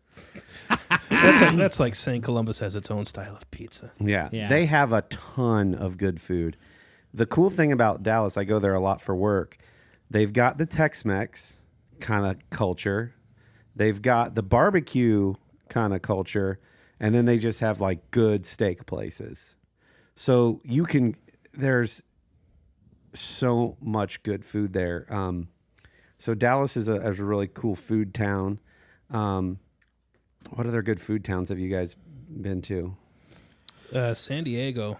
That's like saying Columbus has its own style of pizza. yeah, Yeah. they have a ton of good food. The cool thing about Dallas, I go there a lot for work. They've got the Tex-Mex kind of culture. They've got the barbecue kind of culture, and then they just have like good steak places. So there's so much good food there. So Dallas is a really cool food town. What other good food towns have you guys been to? San Diego,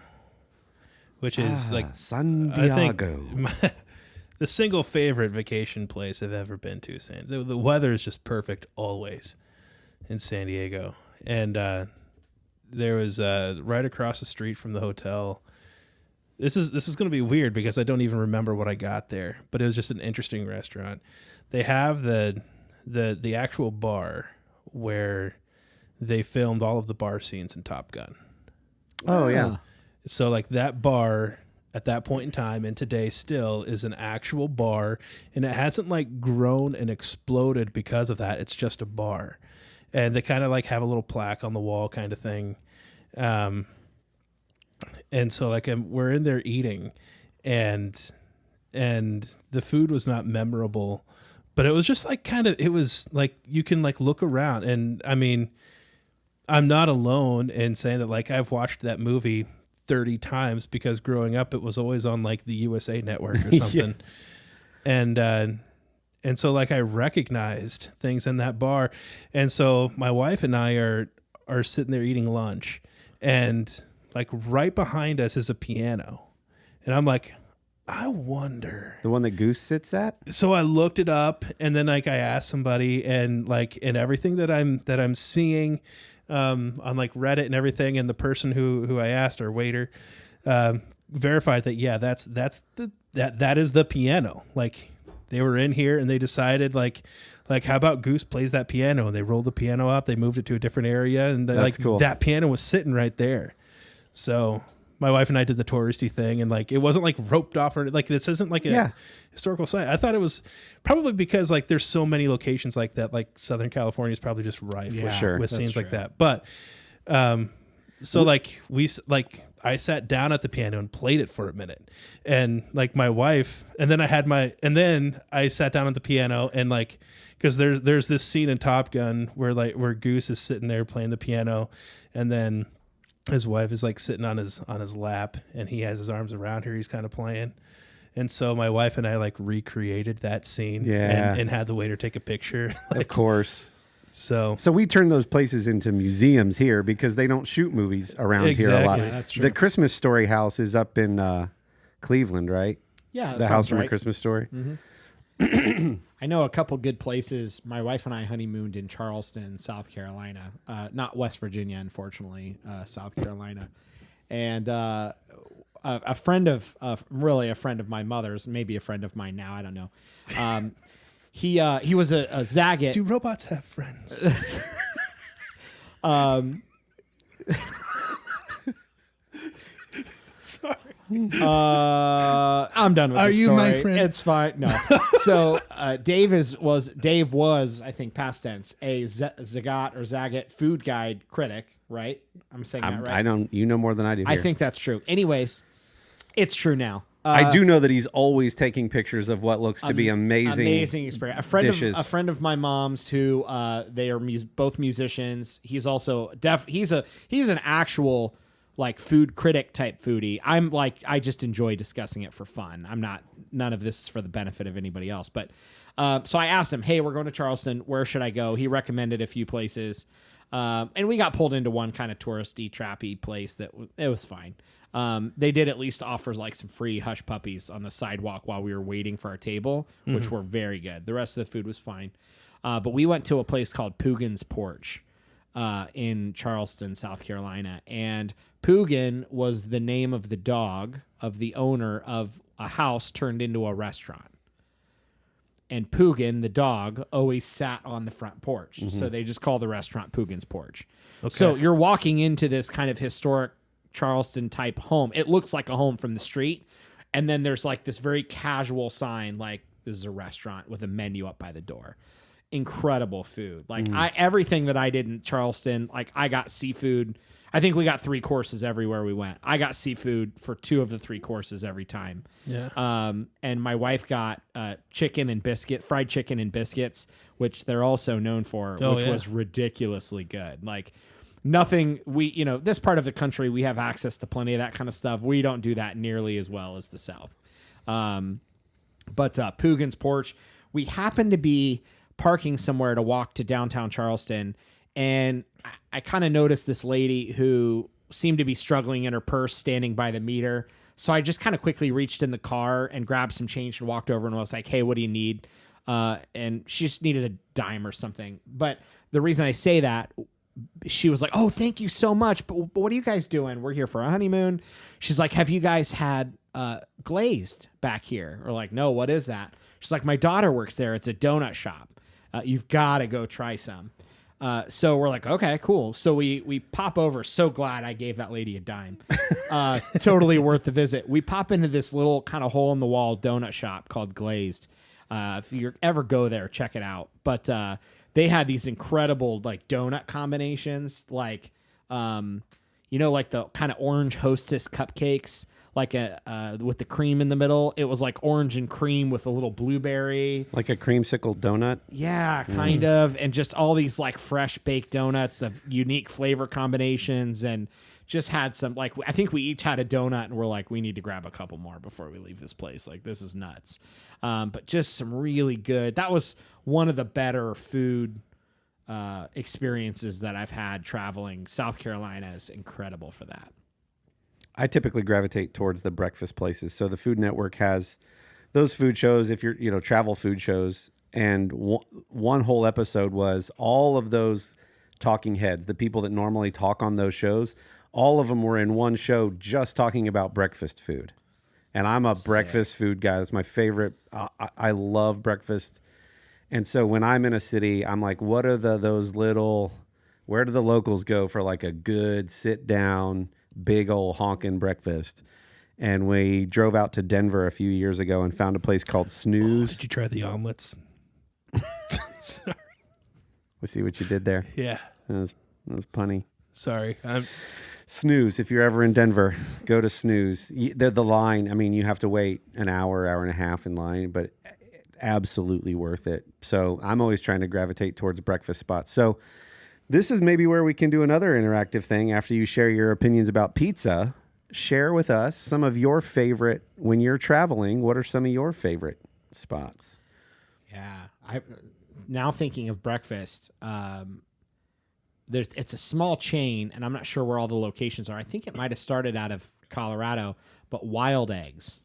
which is like San I think Diego. the single favorite vacation place I've ever been to. The weather is just perfect always in San Diego, and there was right across the street from the hotel. This is going to be weird because I don't even remember what I got there, but it was just an interesting restaurant. They have the actual bar where they filmed all of the bar scenes in Top Gun. Oh yeah. So like that bar at that point in time and today still is an actual bar, and it hasn't like grown and exploded because of that. It's just a bar. And they kind of like have a little plaque on the wall kind of thing. And so like we're in there eating and the food was not memorable, but it was just like it was like you can like look around, and I mean, I'm not alone in saying that like I've watched that movie 30 times because growing up it was always on like the USA Network or something. And so like I recognized things in that bar. And so my wife and I are sitting there eating lunch, and like right behind us is a piano. And I'm like, I wonder. The one that Goose sits at? So I looked it up, and then like I asked somebody, and like in everything that I'm seeing on like Reddit and everything, and the person who I asked, our waiter, verified that that is the piano. Like they were in here and they decided like how about Goose plays that piano, and they rolled the piano up, they moved it to a different area, and like cool. that piano was sitting right there. So my wife and I did the touristy thing, and like it wasn't like roped off or like this isn't like a historical site. I thought it was probably because like there's so many locations like that. Like Southern California is probably just rife with scenes like that. But so like I sat down at the piano and played it for a minute, and like my wife, and then I sat down at the piano and like because there's this scene in Top Gun where Goose is sitting there playing the piano, and then his wife is like sitting on his lap, and he has his arms around her. He's kind of playing. And so my wife and I like recreated that scene and had the waiter take a picture. Of course. So we turn those places into museums here because they don't shoot movies around here a lot. Exactly. That's true. The Christmas Story house is up in Cleveland, right? Yeah, that the house sounds from right. A Christmas Story. I know a couple good places. My wife and I honeymooned in Charleston, South Carolina. Not West Virginia, unfortunately, South Carolina. And a friend of my mother's, maybe a friend of mine now, I don't know. He was a Zagat. do robots have friends? Sorry. I'm done with Are the you story. my friend? It's fine. No. So Dave was I think past tense a Zagat food guide critic, right? I'm saying that right. I don't. You know more than I do. I Here. think that's true. Anyways, it's true now. I do know that he's always taking pictures of what looks to be amazing experience. dishes. A friend of my mom's who they are both musicians. He's also he's an actual like food critic type foodie. I'm like I just enjoy discussing it for fun. None of this is for the benefit of anybody else. But so I asked him, "Hey, we're going to Charleston. Where should I go?" He recommended a few places. And we got pulled into one kind of touristy, trappy place that it was fine. They did at least offer like some free hush puppies on the sidewalk while we were waiting for our table, which were very good. The rest of the food was fine. But we went to a place called Poogan's Porch in Charleston, South Carolina. And Poogan was the name of the dog of the owner of a house turned into a restaurant. And Poogan, the dog, always sat on the front porch. So they just call the restaurant Poogan's Porch. Okay. So you're walking into this kind of historic Charleston type home. It looks like a home from the street. And then there's like this very casual sign, like this is a restaurant with a menu up by the door. Incredible food. Like everything that I did in Charleston, like I got seafood. I think we got 3 courses everywhere we went. I got seafood for 2 of the 3 courses every time. Yeah. And my wife got fried chicken and biscuits, which they're also known for, which was ridiculously good. Like nothing this part of the country, we have access to plenty of that kind of stuff. We don't do that nearly as well as the South. But Poogan's Porch, we happened to be parking somewhere to walk to downtown Charleston, and I kind of noticed this lady who seemed to be struggling in her purse standing by the meter. So I just kind of quickly reached in the car and grabbed some change and walked over and was like, "Hey, what do you need?" And she just needed a dime or something. But the reason I say that, she was like, "Oh, thank you so much. But what are you guys doing? We're here for a honeymoon." She's like, "Have you guys had glazed back here?" Or like, "No, what is that?" She's like, "My daughter works there. It's a donut shop. You've got to go try some." So we're like, okay, cool. So we pop over. So glad I gave that lady a dime. Totally worth the visit. We pop into this little kind of hole in the wall donut shop called Glazed. If you ever go there, check it out. But they had these incredible like donut combinations, like like the kind of orange Hostess cupcakes, like with the cream in the middle. It was like orange and cream with a little blueberry. Like a creamsicle donut? Yeah, kind of. And just all these like fresh baked donuts of unique flavor combinations, and just had some, like, I think we each had a donut and we're like, we need to grab a couple more before we leave this place. Like, this is nuts. But just some really good, that was one of the better food experiences that I've had traveling. South Carolina is incredible for that. I typically gravitate towards the breakfast places. So the Food Network has those food shows, if you're, travel food shows. And one whole episode was all of those talking heads, the people that normally talk on those shows, all of them were in one show just talking about breakfast food. And I'm a breakfast food guy. That's my favorite. I love breakfast. And so when I'm in a city, I'm like, what are where do the locals go for like a good sit down, big old honking breakfast? And we drove out to Denver a few years ago and found a place called Snooze. Did you try the omelets? Sorry. We see what you did there. Yeah. That was punny. Sorry. Snooze. If you're ever in Denver, go to Snooze. The line, I mean, you have to wait an hour and a half in line, but absolutely worth it. So I'm always trying to gravitate towards breakfast spots. So this is maybe where we can do another interactive thing after you share your opinions about pizza. Share with us some of your favorite, when you're traveling, what are some of your favorite spots? Yeah. Now thinking of breakfast, it's a small chain, and I'm not sure where all the locations are. I think it might have started out of Colorado, but Wild Eggs.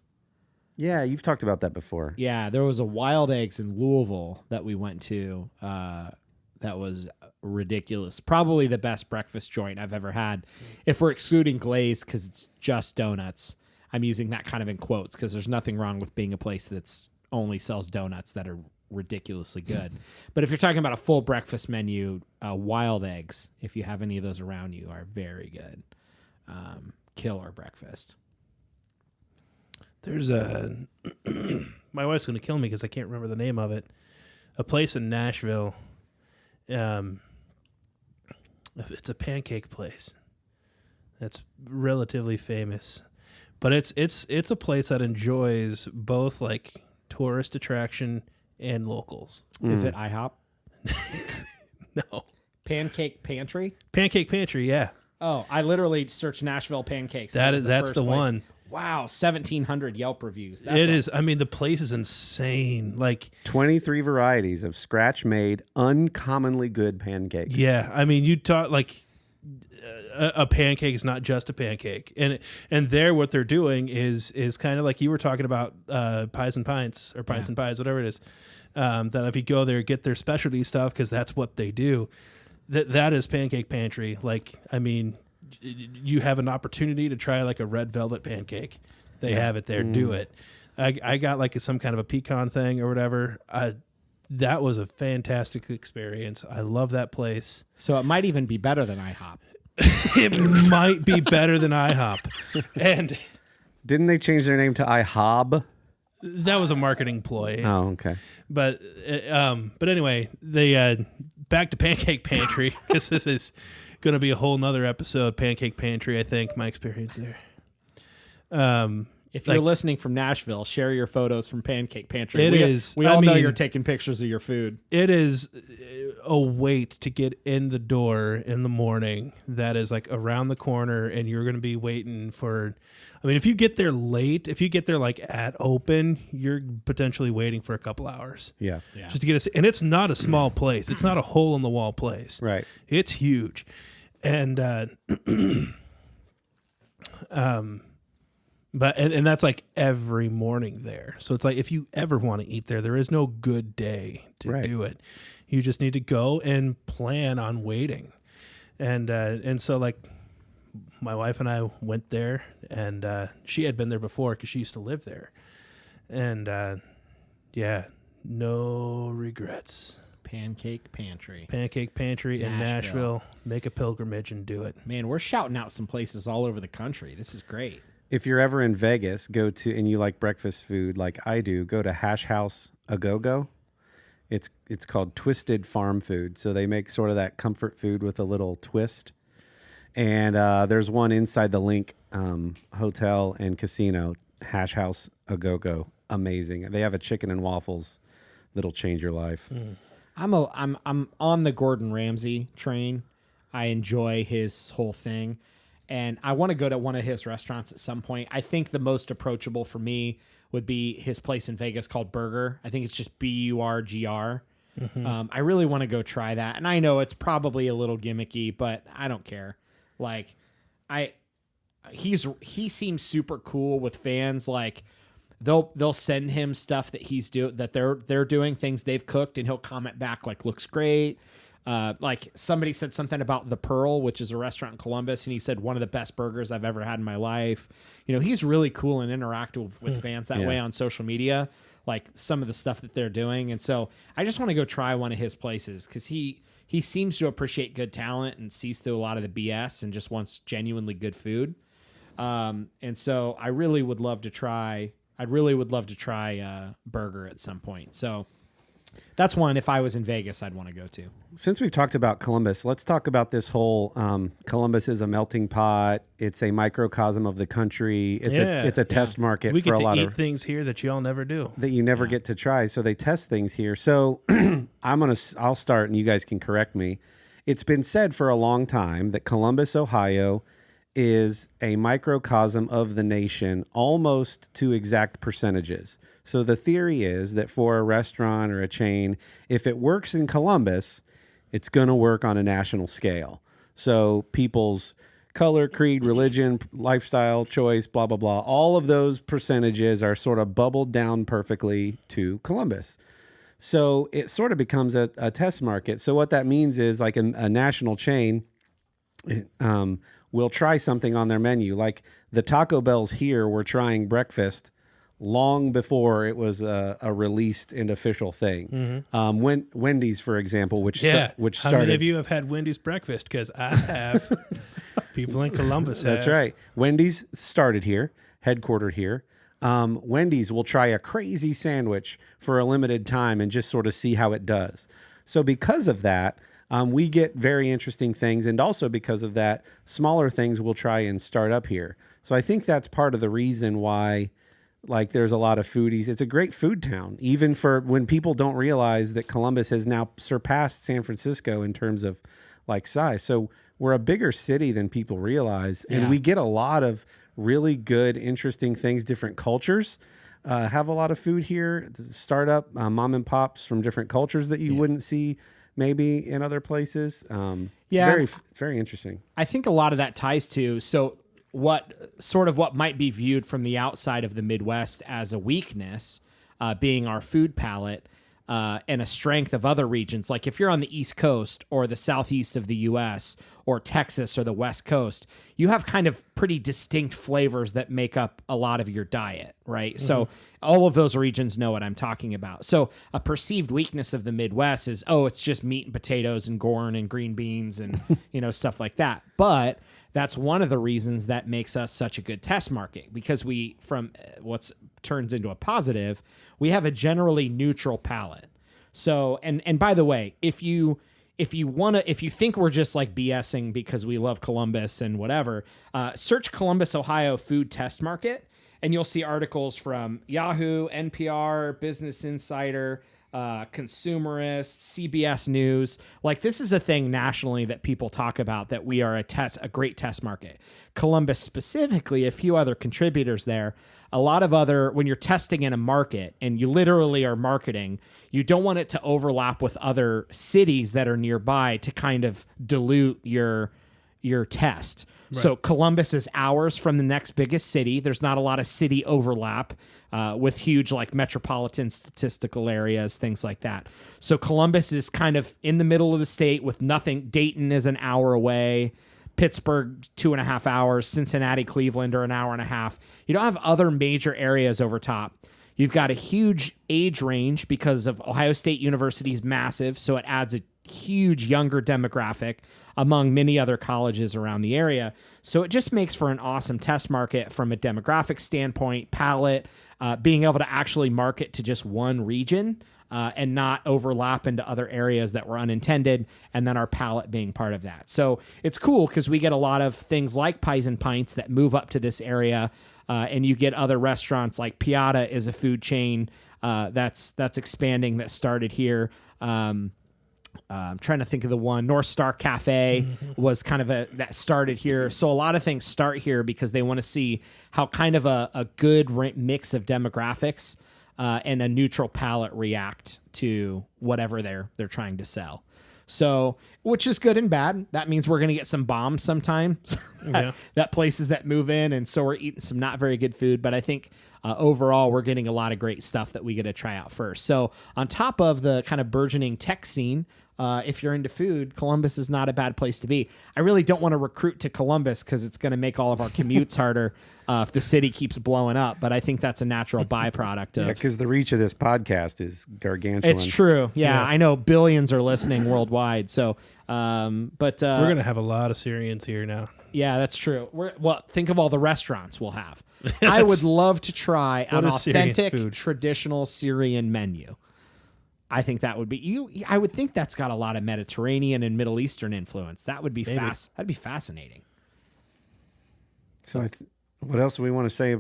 Yeah, you've talked about that before. Yeah, there was a Wild Eggs in Louisville that we went to that was ridiculous. Probably the best breakfast joint I've ever had. If we're excluding glaze because it's just donuts, I'm using that kind of in quotes because there's nothing wrong with being a place that's only sells donuts that are ridiculously good. But if you're talking about a full breakfast menu, Wild Eggs, if you have any of those around you, are very good. Killer breakfast. There's my wife's going to kill me because I can't remember the name of it. A place in Nashville. It's a pancake place that's relatively famous, but it's a place that enjoys both like tourist attraction and locals. Is it IHOP? No. Pancake Pantry? Pancake Pantry, yeah. Oh, I literally searched Nashville pancakes. That's first the place. one. Wow, 1,700 Yelp reviews. It is. I mean, the place is insane. Like 23 varieties of scratch-made, uncommonly good pancakes. yeah, I mean, you talk like a pancake is not just a pancake, and there what they're doing is kind of like you were talking about pies and pints or pints and pies, whatever it is. That if you go there, get their specialty stuff because that's what they do. That is Pancake Pantry. Like, I mean, you have an opportunity to try like a red velvet pancake. They have it there. Do it. I got like some kind of a pecan thing or whatever. That was a fantastic experience. I love that place. So it might even be better than IHOP. It might be better than IHOP. And Didn't they change their name to IHOB? that was a marketing ploy. Oh, okay. But anyway, they back to Pancake Pantry because this is going to be a whole nother episode. Pancake Pantry, I think my experience there. If you're listening from Nashville, share your photos from Pancake Pantry. It We all know you're taking pictures of your food. It is a wait to get in the door in the morning. That is like around the corner, and you're going to be waiting for. I mean, if you get there late, if you get there like at open, you're potentially waiting for a couple hours. Yeah. Just to get and it's not a small place. It's not a hole in the wall place. Right. It's huge, and But and that's like every morning there. So it's like if you ever want to eat there is no good day to do it. You just need to go and plan on waiting. And so like my wife and I went there, and she had been there before because she used to live there. And yeah, no regrets. Pancake Pantry. Pancake Pantry in Nashville. Make a pilgrimage and do it. Man, we're shouting out some places all over the country. This is great. If you're ever in Vegas, and you like breakfast food like I do, go to Hash House A Go-Go. It's called Twisted Farm Food. So they make sort of that comfort food with a little twist. And there's one inside the Link Hotel and Casino, Hash House A Go-Go. Amazing. They have a chicken and waffles that'll change your life. I'm on the Gordon Ramsay train. I enjoy his whole thing. And I want to go to one of his restaurants at some point. I think the most approachable for me would be his place in Vegas called Burger. I think it's just BURGR. Mm-hmm. I really want to go try that. And I know it's probably a little gimmicky, but I don't care. Like, he seems super cool with fans. Like they'll send him stuff that they're doing, things they've cooked, and he'll comment back like, looks great. Like somebody said something about The Pearl, which is a restaurant in Columbus, and he said one of the best burgers I've ever had in my life. You know, he's really cool and interactive with fans that way on social media, like some of the stuff that they're doing. And so I just want to go try one of his places because he seems to appreciate good talent and sees through a lot of the BS and just wants genuinely good food. And so I'd really would love to try burger at some point. So that's one, if I was in Vegas, I'd want to go to. Since we've talked about Columbus, let's talk about this whole Columbus is a melting pot. It's a microcosm of the country. It's a test market We for get a lot to eat of things here that y'all never do. that you never get to try. So they test things here. So I'll start and you guys can correct me. It's been said for a long time that Columbus, Ohio is a microcosm of the nation almost to exact percentages. So the theory is that for a restaurant or a chain, if it works in Columbus, it's going to work on a national scale. So people's color, creed, religion, lifestyle, choice, blah, blah, blah, all of those percentages are sort of bubbled down perfectly to Columbus. So it sort of becomes a test market. So what that means is like a national chain will try something on their menu. Like the Taco Bells here were trying breakfast long before it was a released and official thing. Wendy's, for example, which How started. many of you have had Wendy's breakfast? Because I have. People in Columbus have. That's right. Wendy's started here, headquartered here. Wendy's will try a crazy sandwich for a limited time and just sort of see how it does. So because of that, we get very interesting things. And also because of that, smaller things will try and start up here. So I think that's part of the reason why like there's a lot of foodies. It's a great food town, even for when people don't realize that Columbus has now surpassed San Francisco in terms of like size. So we're a bigger city than people realize. And we get a lot of really good, interesting things. Different cultures have a lot of food here. Startup mom and pops from different cultures that you wouldn't see maybe in other places. It's very interesting. I think a lot of that ties to what might be viewed from the outside of the Midwest as a weakness, being our food palate, and a strength of other regions. Like if you're on the East Coast or the Southeast of the U.S. or Texas or the West Coast, you have kind of pretty distinct flavors that make up a lot of your diet, right? Mm-hmm. So all of those regions know what I'm talking about. So a perceived weakness of the Midwest is, it's just meat and potatoes and corn and green beans and, stuff like that. But that's one of the reasons that makes us such a good test market, because we, from what's turns into a positive, we have a generally neutral palate. So, and by the way, if you think we're just like BSing because we love Columbus and whatever, search Columbus, Ohio food test market, and you'll see articles from Yahoo, NPR, Business Insider, Consumerist, CBS News. Like this is a thing nationally that people talk about, that we are a great test market. Columbus specifically, a few other contributors there. A lot of other, when you're testing in a market and you literally are marketing, you don't want it to overlap with other cities that are nearby to kind of dilute your test. Right. So Columbus is hours from the next biggest city. There's not a lot of city overlap with huge like metropolitan statistical areas, things like that. So Columbus is kind of in the middle of the state with nothing. Dayton is an hour away. Pittsburgh, 2.5 hours. Cincinnati, Cleveland are an hour and a half. You don't have other major areas over top. You've got a huge age range because of Ohio State University's massive, so it adds a huge younger demographic among many other colleges around the area. So it just makes for an awesome test market from a demographic standpoint, palate, being able to actually market to just one region and not overlap into other areas that were unintended, and then our palate being part of that. So it's cool because we get a lot of things like Pies and Pints that move up to this area, and you get other restaurants like Piata is a food chain that's expanding, that started here. I'm trying to think of the one. North Star Cafe was kind of that started here. So a lot of things start here because they want to see how kind of a good mix of demographics and a neutral palate react to whatever they're trying to sell. So, which is good and bad. That means we're going to get some bombs sometimes. That places that move in. And so we're eating some not very good food. But I think overall, we're getting a lot of great stuff that we get to try out first. So on top of the kind of burgeoning tech scene, if you're into food, Columbus is not a bad place to be. I really don't want to recruit to Columbus because it's going to make all of our commutes harder if the city keeps blowing up. But I think that's a natural byproduct of. Yeah, because the reach of this podcast is gargantuan. It's true. Yeah, I know billions are listening worldwide. So, but We're gonna have a lot of Syrians here now. yeah, that's true. Well, think of all the restaurants we'll have. I would love to try an What is Syrian authentic, food? traditional Syrian menu. I think that would be I would think that's got a lot of Mediterranean and Middle Eastern influence. That would be That'd be fascinating. So what else do we want to say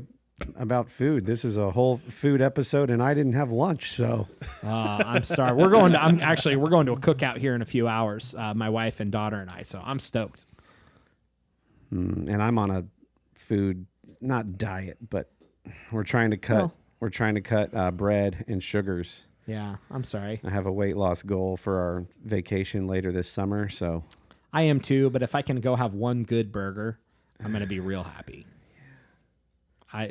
about food? This is a whole food episode, and I didn't have lunch, so I'm sorry. We're going to a cookout here in a few hours. My wife and daughter and I. So I'm stoked. and I'm on a food not diet, but we're trying to cut. We're trying to cut bread and sugars. Yeah, I'm sorry. I have a weight loss goal for our vacation later this summer, so I am too, but if I can go have one good burger, I'm going to be real happy. I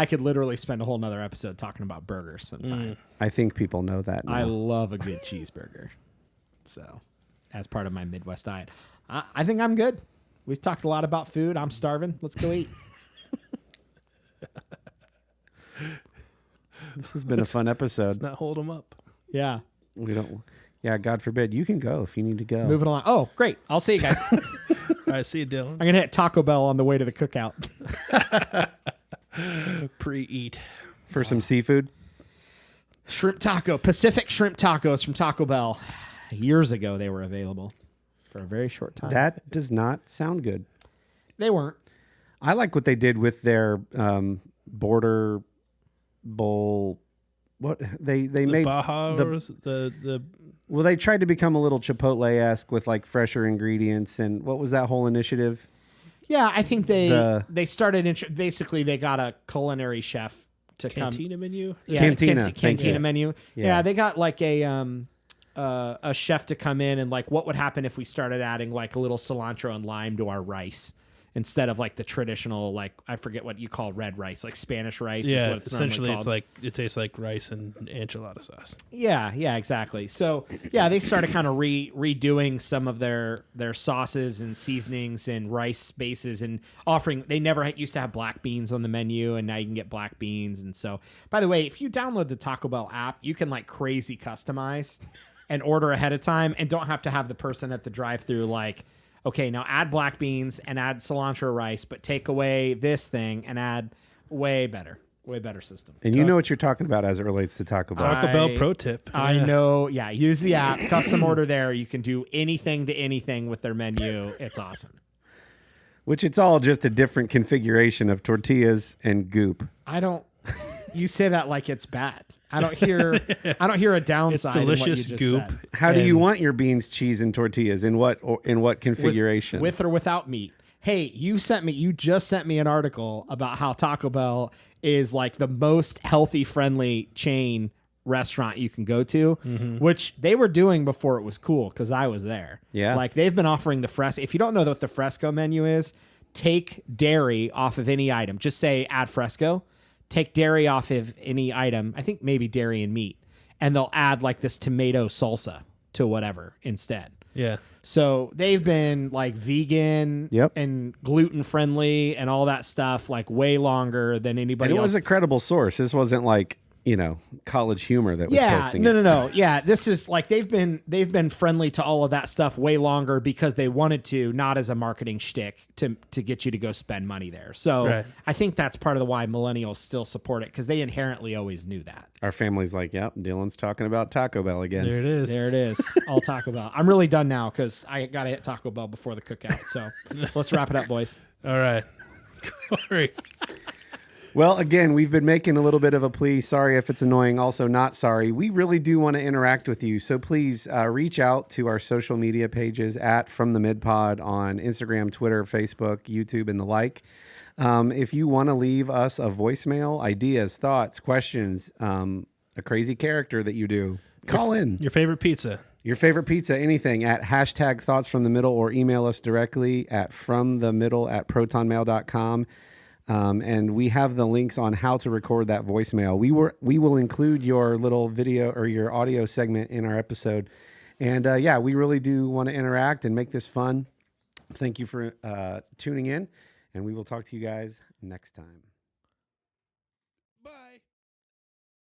could literally spend a whole nother episode talking about burgers sometime. I think people know that now. I love a good cheeseburger. So, as part of my Midwest diet, I think I'm good. We've talked a lot about food. I'm starving. Let's go eat. This has been a fun episode. Let's not hold them up. Yeah. We don't. Yeah, God forbid. You can go if you need to go. Moving along. Oh, great. I'll see you guys. All right, see you, Dylan. I'm going to hit Taco Bell on the way to the cookout. Pre-eat. For some seafood. Shrimp taco. Pacific shrimp tacos from Taco Bell. Years ago, they were available for a very short time. That does not sound good. They weren't. I like what they did with their border bowl. What they made Baja's, the well, they tried to become a little Chipotle-esque with like fresher ingredients, and what was that whole initiative? Yeah, I think they started basically they got a culinary chef to cantina menu. Yeah, Cantina. cantina menu. Yeah. Yeah, they got like a chef to come in and like what would happen if we started adding like a little cilantro and lime to our rice instead of like the traditional, like I forget what you call red rice, like Spanish rice is Yeah, what it's essentially normally it's called. like it tastes like rice and enchilada sauce. Yeah, exactly. So yeah, they started kind of redoing some of their sauces and seasonings and rice bases and offering. They never used to have black beans on the menu, and now you can get black beans. And so, by the way, if you download the Taco Bell app, you can like crazy customize and order ahead of time, and don't have to have the person at the drive-thru like, okay, now add black beans and add cilantro rice, but take away this thing and add way better system. And you know what you're talking about as it relates to Taco Bell. Taco Bell pro tip. I know. Yeah. Use the app, custom order there. You can do anything to anything with their menu. It's awesome. Which it's all just a different configuration of tortillas and goop. You say that like it's bad. I don't hear a downside. It's delicious in what you just goop. said. How do you want your beans, cheese, and tortillas? In what configuration? With or without meat. Hey, you just sent me an article about how Taco Bell is like the most healthy friendly chain restaurant you can go to, which they were doing before it was cool because I was there. Yeah. Like they've been offering the fresco. If you don't know what the fresco menu is, take dairy off of any item. Just say add fresco. Take dairy off of any item. I think maybe dairy and meat. And they'll add like this tomato salsa to whatever instead. Yeah. So they've been like vegan and gluten friendly and all that stuff like way longer than anybody and it else. was a credible source. This wasn't like, college humor that was posting it. No. Yeah, this is like they've been friendly to all of that stuff way longer because they wanted to, not as a marketing shtick to get you to go spend money there. So Right. I think that's part of the why millennials still support it because they inherently always knew that. Our family's like, yep, Dylan's talking about Taco Bell again. There it is. There it is. All Taco Bell. I'm really done now because I got to hit Taco Bell before the cookout. So let's wrap it up, boys. All right. Corey. Well, again, we've been making a little bit of a plea. Sorry if it's annoying. Also, not sorry. We really do want to interact with you. So please reach out to our social media pages at From the Mid Pod on Instagram, Twitter, Facebook, YouTube, and the like. If you want to leave us a voicemail, ideas, thoughts, questions, a crazy character that you do, call in. Your favorite pizza. Your favorite pizza, anything, at hashtag thoughts from the middle, or email us directly at fromthemiddle@protonmail.com. And we have the links on how to record that voicemail. We will include your little video or your audio segment in our episode. And we really do want to interact and make this fun. Thank you for tuning in, and we will talk to you guys next time.